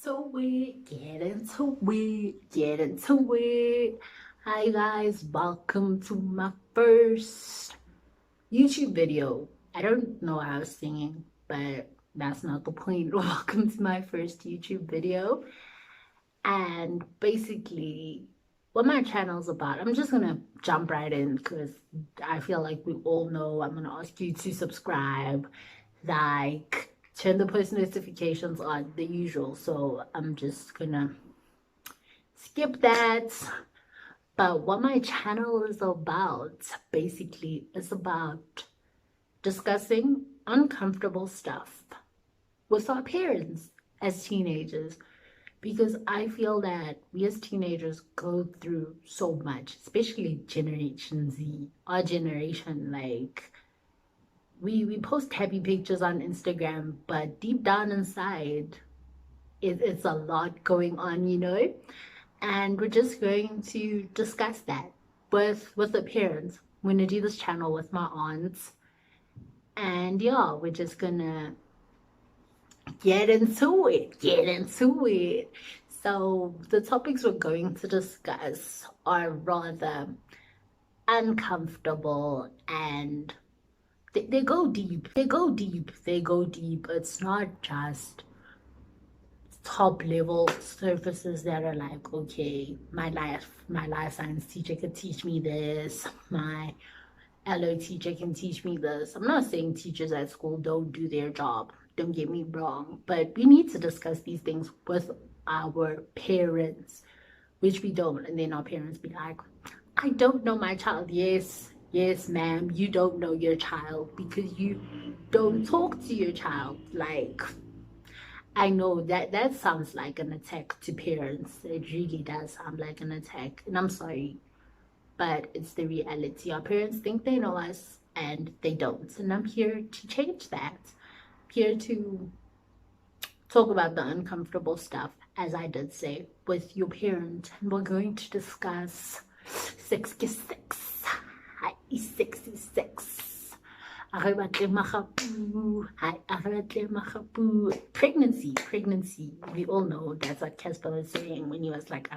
get into it. Hi guys, welcome to my first YouTube video. I don't know why I was singing, but that's not the point. Welcome to my first YouTube video. And basically, what my channel's about, I'm just gonna jump right in because I feel like we all know I'm gonna ask you to subscribe, like, turn the post notifications on, the usual. So I'm just gonna skip that. But what my channel is about, basically, is about discussing uncomfortable stuff with our parents as teenagers, because I feel that we as teenagers go through so much, especially Generation Z, our generation. Like, we post happy pictures on Instagram, but deep down inside, it's a lot going on, and we're just going to discuss that with the parents. I'm gonna do this channel with my aunts, and yeah, we're just gonna get into it. So the topics we're going to discuss are rather uncomfortable, and they go deep. It's not just top level surfaces that are like, okay, my life science teacher could teach me this, my LO teacher can teach me this. I'm not saying teachers at school don't do their job, don't get me wrong, but we need to discuss these things with our parents, which we don't. And then our parents be like, I don't know my child. Yes, ma'am, you don't know your child because you don't talk to your child. Like, I know that sounds like an attack to parents. It really does sound like an attack. And I'm sorry, but it's the reality. Our parents think they know us and they don't. And I'm here to change that. I'm here to talk about the uncomfortable stuff, as I did say, with your parent. And we're going to discuss 66. Hi, 66. Pregnancy. We all know that's what Casper was saying when he was like,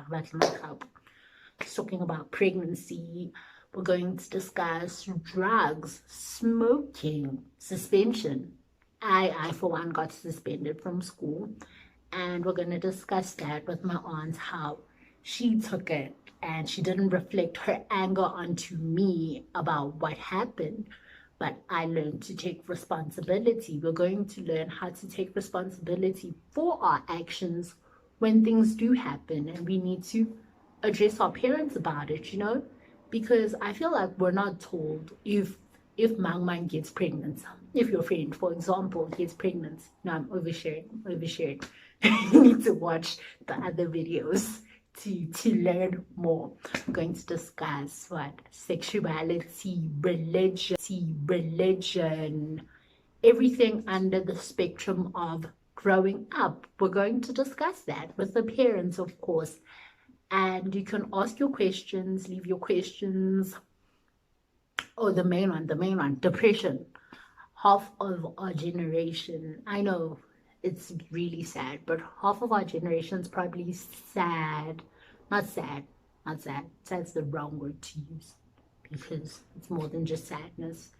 talking about pregnancy. We're going to discuss drugs, smoking, suspension. I for one got suspended from school, and we're going to discuss that with my aunt, how she took it and she didn't reflect her anger onto me about what happened, but I learned to take responsibility. We're going to learn how to take responsibility for our actions when things do happen, and we need to address our parents about it, because I feel like we're not told if Mang gets pregnant, if your friend, for example, gets pregnant. No, I'm oversharing. You need to watch the other videos to learn more. I'm going to discuss what sexuality, religion, everything under the spectrum of growing up. We're going to discuss that with the parents, of course. And you can ask your questions, leave your questions. Oh, the main one, depression. Half of our generation, I know it's really sad, but half of our generation is probably sad. Not sad. Sad's the wrong word to use because it's more than just sadness.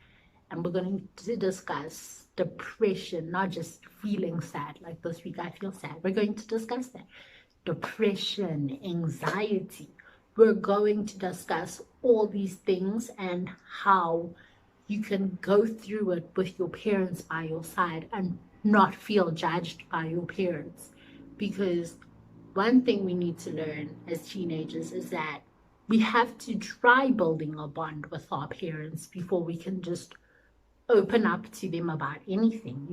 And we're going to discuss depression, not just feeling sad. Like this week, I feel sad. We're going to discuss that. Depression, anxiety. We're going to discuss all these things and how you can go through it with your parents by your side and not feel judged by your parents. Because one thing we need to learn as teenagers is that we have to try building a bond with our parents before we can just open up to them about anything.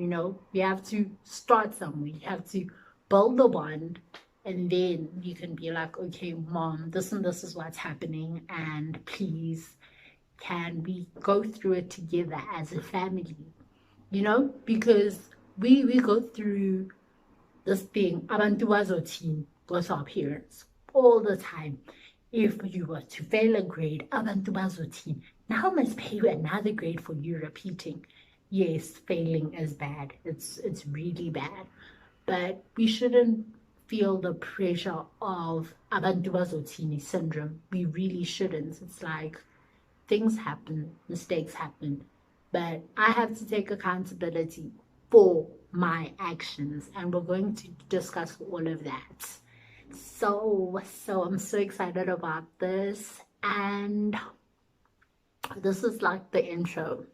We have to start somewhere. You have to build the bond, and then you can be like, okay, mom, this and this is what's happening, and please, can we go through it together as a family? Because we go through this thing, abantu bazothini, with our parents all the time. If you were to fail a grade, abantu bazothini, now must pay you another grade for you repeating. Yes, failing is bad. It's really bad. But we shouldn't feel the pressure of abantu bazothini syndrome. We really shouldn't. It's like things happen, mistakes happen, but I have to take accountability for my actions, and we're going to discuss all of that. So I'm so excited about this, and this is like the intro,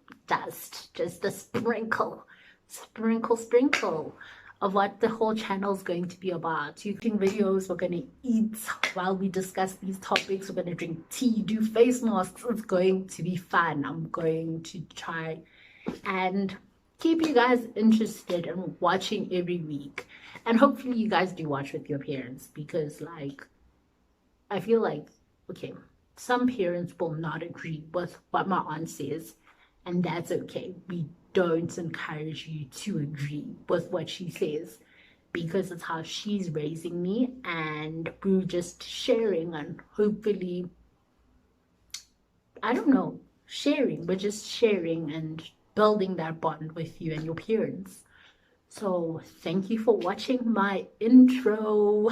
just a sprinkle of what the whole channel is going to be about. Shooting videos, we're going to eat while we discuss these topics, we're going to drink tea, do face masks. It's going to be fun. I'm going to try and keep you guys interested in watching every week, and hopefully you guys do watch with your parents, because like I feel like, okay, some parents will not agree with what my aunt says, and that's okay. We don't encourage you to agree with what she says, because it's how she's raising me, and we're just sharing, and hopefully, I don't know, sharing. We're just sharing and building that bond with you and your parents. So thank you for watching my intro.